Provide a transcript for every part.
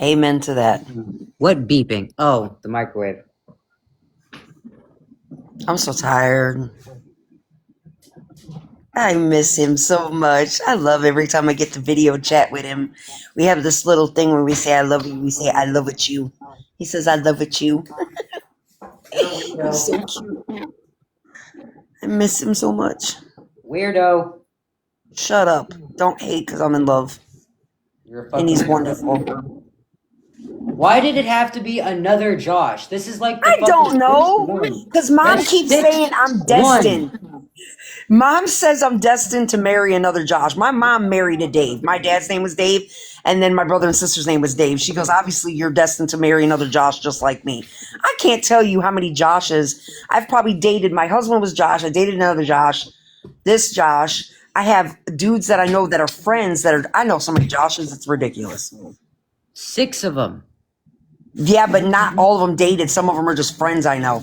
Amen to that. What beeping? Oh, the microwave. I'm so tired. I miss him so much. I love every time I get to video chat with him. We have this little thing where we say I love you. We say I love it you. He says I love it you. He's so cute. I miss him so much. Weirdo. Shut up. Don't hate because I'm in love. You're a And fucking he's weirdo. wonderful. Why did it have to be another Josh? This is like the I fucking don't first know. one. Because mom That's keeps saying I'm 6-1. destined. Mom says I'm destined to marry another Josh. My mom married a Dave. My dad's name was Dave, and then my brother and sister's name was Dave. She goes, obviously, you're destined to marry another Josh just like me. I can't tell you how many Joshes I've probably dated. My husband was Josh. I dated another Josh. This Josh. I have dudes that I know that are friends that are, I know so many Joshes, it's ridiculous. 6 of them. Yeah, but not all of them dated. Some of them are just friends I know.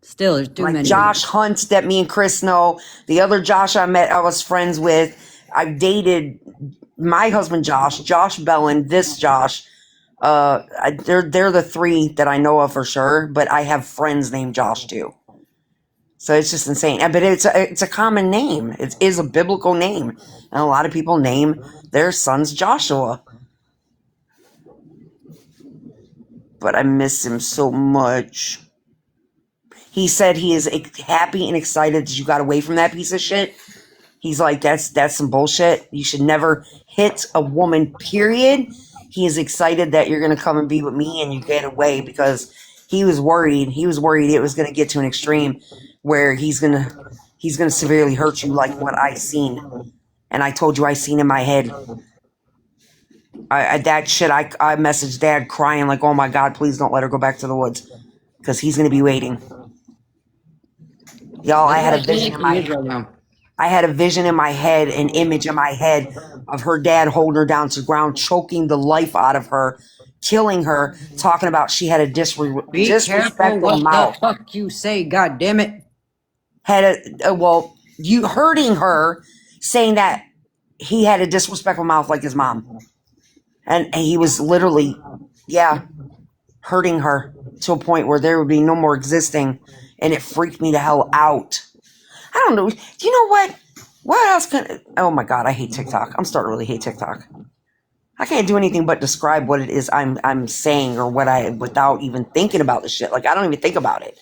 Still, there's too Like many. Josh Hunt that me and Chris know. The other Josh I met, I was friends with. I dated my husband Josh, Josh Bellin, this Josh. They're the three that I know of for sure. But I have friends named Josh too. So it's just insane. But it's a common name. It is a biblical name, and a lot of people name their sons Joshua. But I miss him so much. He said he is happy and excited that you got away from that piece of shit. He's like, that's some bullshit. You should never hit a woman, period. He is excited that you're going to come and be with me and you get away because he was worried. He was worried it was going to get to an extreme where he's going to severely hurt you like what I seen. And I told you I seen in my head. I messaged Dad crying like, oh my God, please don't let her go back to the woods because he's going to be waiting. Y'all, I had a vision in my head. I had a vision in my head, an image in my head of her dad holding her down to the ground, choking the life out of her, killing her, talking about she had a Be careful disrespectful what mouth. the fuck you say, god damn it. You hurting her, saying that he had a disrespectful mouth like his mom. And he was literally, hurting her to a point where there would be no more existing. And it freaked me the hell out. I don't know. Do you know what? What else can... Oh my God, I hate TikTok. I'm starting to really hate TikTok. I can't do anything but describe what it is I'm saying or without even thinking about the shit. Like, I don't even think about it.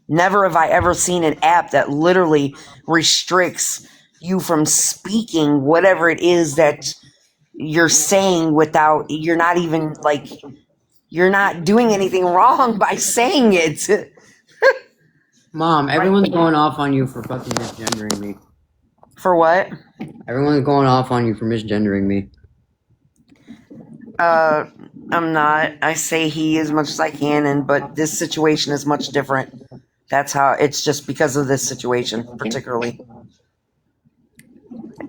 Never have I ever seen an app that literally restricts you from speaking whatever it is that you're saying without... You're not even, like... You're not doing anything wrong by saying it. Mom, everyone's going off on you for fucking misgendering me. For what? Everyone's going off on you for misgendering me. I'm not. I say he as much as I can, but this situation is much different. That's how it's just because of this situation, particularly.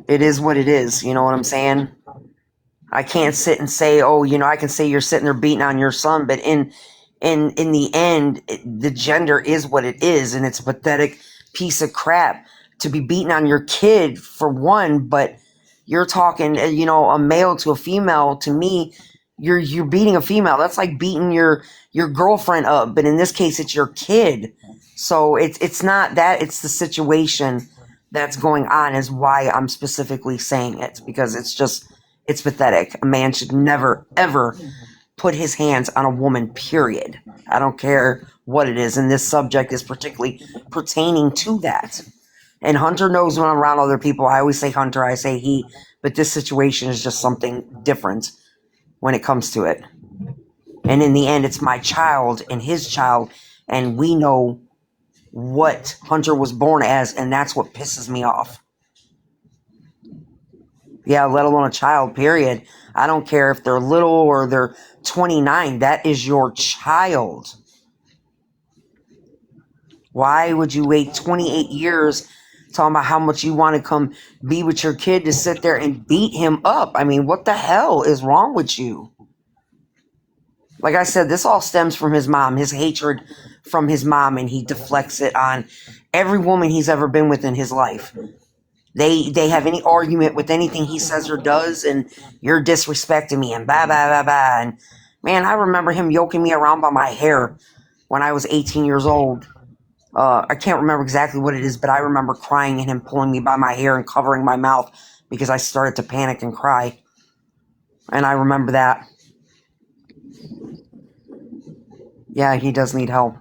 It is what it is. You know what I'm saying? I can't sit and say, oh, I can say you're sitting there beating on your son, but in the end, the gender is what it is, and it's a pathetic piece of crap to be beating on your kid for one, but you're talking, a male to a female. To me, you're beating a female. That's like beating your girlfriend up, but in this case, it's your kid. So it's not that, it's the situation that's going on is why I'm specifically saying it, because it's pathetic. A man should never, ever put his hands on a woman, period. I don't care what it is. And this subject is particularly pertaining to that. And Hunter knows when I'm around other people, I always say Hunter, I say he, but this situation is just something different when it comes to it. And in the end, it's my child and his child, and we know what Hunter was born as, and that's what pisses me off. Yeah, let alone a child, period. I don't care if they're little or they're 29. That is your child. Why would you wait 28 years talking about how much you want to come be with your kid to sit there and beat him up? I mean, what the hell is wrong with you? Like I said, this all stems from his mom, his hatred from his mom, and he deflects it on every woman he's ever been with in his life. They have any argument with anything he says or does, and you're disrespecting me and blah blah blah blah. And man, I remember him yoking me around by my hair when I was 18 years old. I can't remember exactly what it is, but I remember crying and him pulling me by my hair and covering my mouth because I started to panic and cry. And I remember that. Yeah, he does need help.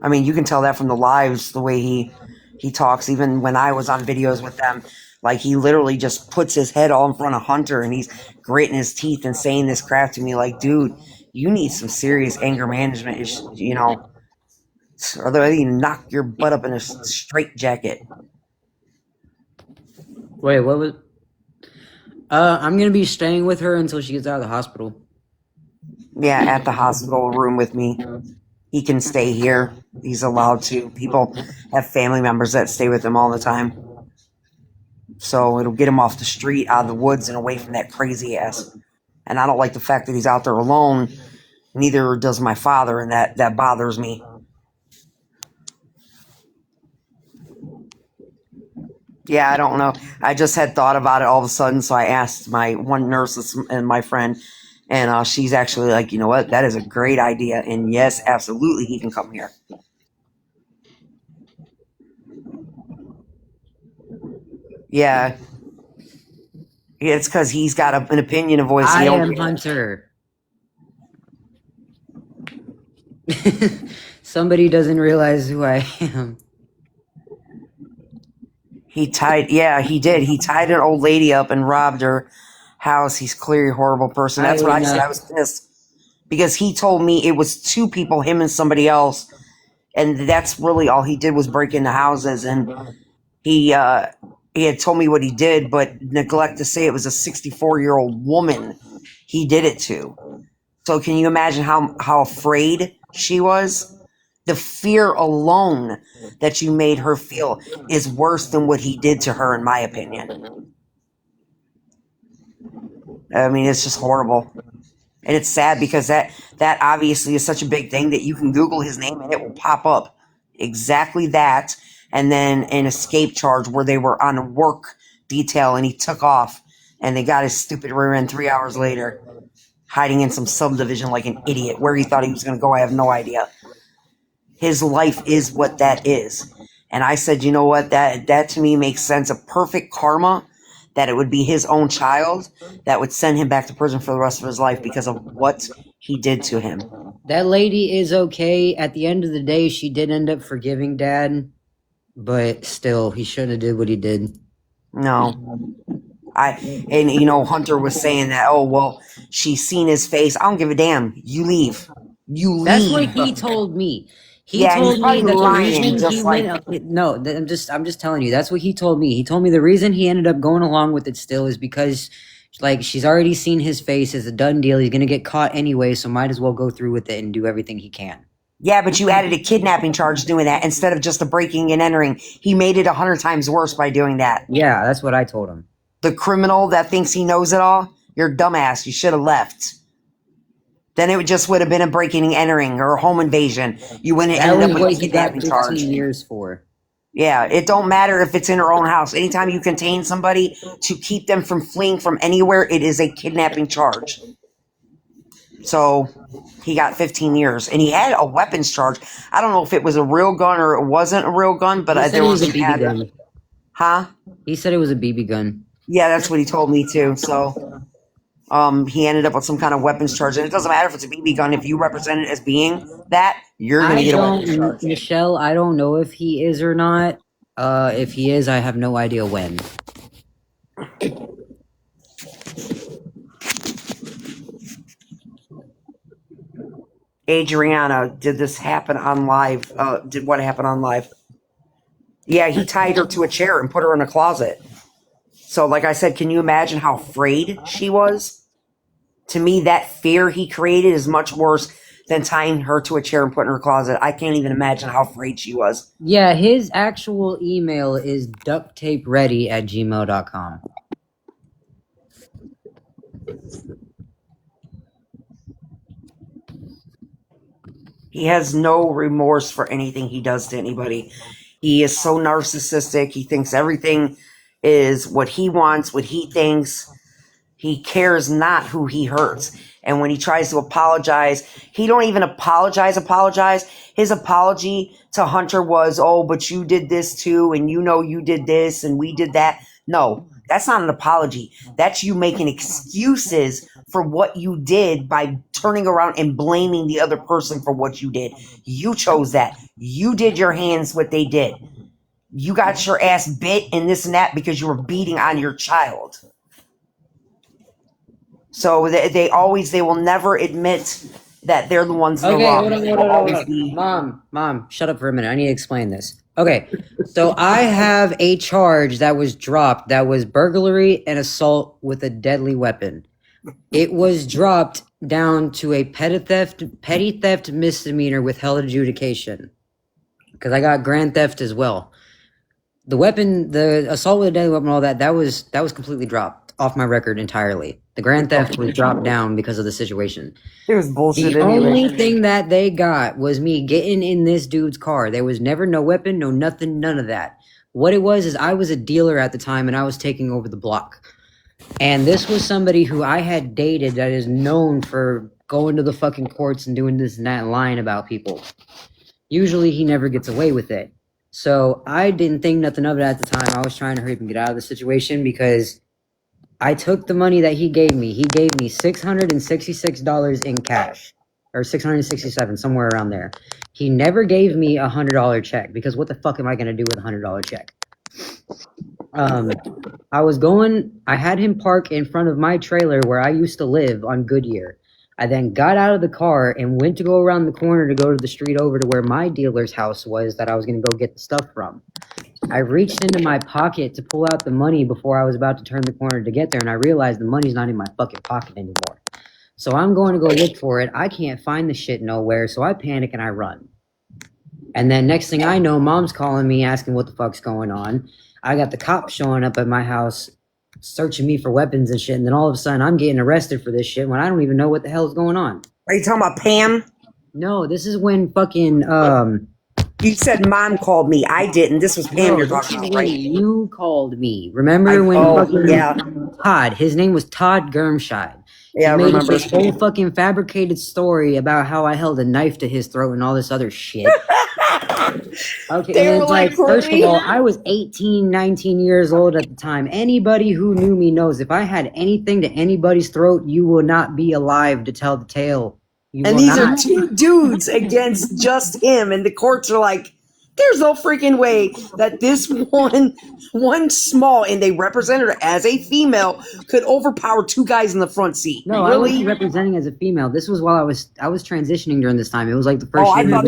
I mean, you can tell that from the lives, the way he talks. Even when I was on videos with them, like he literally just puts his head all in front of Hunter and he's gritting his teeth and saying this crap to me. Like, dude, you need some serious anger management, or they'll even knock your butt up in a straight jacket. Wait, what was? I'm gonna be staying with her until she gets out of the hospital. Yeah, at the hospital room with me. He can stay here. He's allowed to. People have family members that stay with him all the time. So it'll get him off the street, out of the woods, and away from that crazy ass. And I don't like the fact that he's out there alone. Neither does my father, and that bothers me. Yeah, I don't know. I just had thought about it all of a sudden, so I asked my one nurse and my friend, and she's actually like, you know what, that is a great idea, and yes, absolutely, he can come here. Yeah, it's because he's got an opinion, a voice. I He am don't. Hunter. Somebody doesn't realize who I am. Yeah, he did. He tied an old lady up and robbed her house. He's clearly a horrible person. That's what I said. I was pissed because he told me it was two people, him and somebody else, and that's really all he did was break into houses. And he he had told me what he did, but neglect to say it was a 64-year-old woman he did it to. So can you imagine how afraid she was? The fear alone that you made her feel is worse than what he did to her, in my opinion. I mean, it's just horrible. And it's sad because that obviously is such a big thing that you can Google his name and it will pop up exactly that. And then an escape charge where they were on a work detail and he took off and they got his stupid rear end 3 hours later, hiding in some subdivision like an idiot. Where he thought he was going to go, I have no idea. His life is what that is. And I said, you know what, that to me makes sense. A perfect karma that it would be his own child that would send him back to prison for the rest of his life because of what he did to him. That lady is okay. At the end of the day, she did end up forgiving Dad, but still, he shouldn't have did what he did. No. Hunter was saying that, oh, well, she's seen his face. I don't give a damn. You leave. You leave. That's what he told me. He Yeah, told he's me that the lying, reason just he like- went. No, I'm just telling you. That's what he told me. He told me the reason he ended up going along with it still is because, like, she's already seen his face. It's a done deal. He's gonna get caught anyway, so might as well go through with it and do everything he can. Yeah, but you added a kidnapping charge doing that instead of just a breaking and entering. He made it 100 times worse by doing that. Yeah, that's what I told him. The criminal that thinks he knows it all, you're a dumbass. You should have left. Then it just would have been a breaking and entering or a home invasion. You wouldn't have ended up with a kidnapping charge. Years for. Yeah, it don't matter if it's in her own house. Anytime you contain somebody to keep them from fleeing from anywhere, it is a kidnapping charge. So he got 15 years, and he had a weapons charge. I don't know if it was a real gun or it wasn't a real gun, but He said it was a BB gun. Huh? He said it was a BB gun. Yeah, that's what he told me too. So, he ended up with some kind of weapons charge, and it doesn't matter if it's a BB gun. If you represent it as being that, you're going to get a weapons charge. Michelle, I don't know if he is or not. If he is, I have no idea when. Adriana, did this happen on live? Did what happen on live? Yeah, he tied her to a chair and put her in a closet. So, like I said, can you imagine how afraid she was? To me, that fear he created is much worse than tying her to a chair and putting her in a closet. I can't even imagine how afraid she was. Yeah, his actual email is ducttapeready@gmail.com. He has no remorse for anything he does to anybody. He is so narcissistic. He thinks everything is what he wants, what he thinks. He cares not who he hurts. And when he tries to apologize, he don't even apologize. His apology to Hunter was, oh, but you did this too, and you know you did this, and we did that. No, that's not an apology. That's you making excuses for what you did by turning around and blaming the other person for what you did. You chose that. You did your hands what they did. You got your ass bit and this and that because you were beating on your child. So they will never admit that they're the ones in the wrong. Hold on. Mom, shut up for a minute. I need to explain this. Okay, so I have a charge that was dropped that was burglary and assault with a deadly weapon. It was dropped down to a petty theft misdemeanor with held adjudication because I got grand theft as well. The weapon, the assault with a deadly weapon, all that was completely dropped off my record entirely. The grand theft was dropped down because of the situation. It was bullshit. The only thing that they got was me getting in this dude's car. There was never no weapon, no nothing, none of that. What it was is I was a dealer at the time and I was taking over the block. And this was somebody who I had dated that is known for going to the fucking courts and doing this and that and lying about people. Usually he never gets away with it. So I didn't think nothing of it at the time. I was trying to hurry up and get out of the situation because I took the money that he gave me. He gave me $666 in cash, or $667, somewhere around there. He never gave me a $100 check because what the fuck am I gonna do with a $100 check? I had him park in front of my trailer where I used to live on Goodyear. I then got out of the car and went to go around the corner to go to the street over to where my dealer's house was that I was going to go get the stuff from. I reached into my pocket to pull out the money before I was about to turn the corner to get there, and I realized the money's not in my fucking pocket anymore. So I'm going to go look for it. I can't find the shit nowhere, so I panic and I run. And then next thing I know, mom's calling me asking what the fuck's going on. I got the cops showing up at my house searching me for weapons and shit, and then all of a sudden I'm getting arrested for this shit when I don't even know what the hell is going on. Are you talking about Pam? No, this is when fucking you said mom called me. I didn't. This was Pam you're talking about, right? You called me. Remember when Todd, his name was Todd Germscheid. Yeah, I remember. This whole fucking fabricated story about how I held a knife to his throat and all this other shit. Okay, they were like, first of all, I was 18, 19 years old at the time. Anybody who knew me knows if I had anything to anybody's throat, you will not be alive to tell the tale. And these are two dudes against just him, and the courts are like, there's no freaking way that this one small, and they represented her as a female, could overpower two guys in the front seat. No, really? I wasn't representing as a female. This was while I was transitioning during this time. It was like the first. Oh, I thought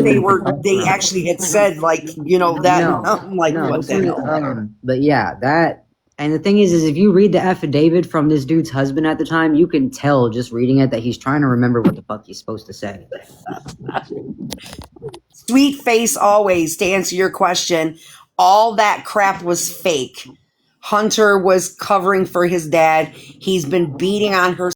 they actually had said like, you know, that. No, I'm like, no, what the hell? But yeah, that. And the thing is if you read the affidavit from this dude's husband at the time, you can tell just reading it that he's trying to remember what the fuck he's supposed to say. Sweet face always, to answer your question, all that crap was fake. Hunter was covering for his dad. He's been beating on her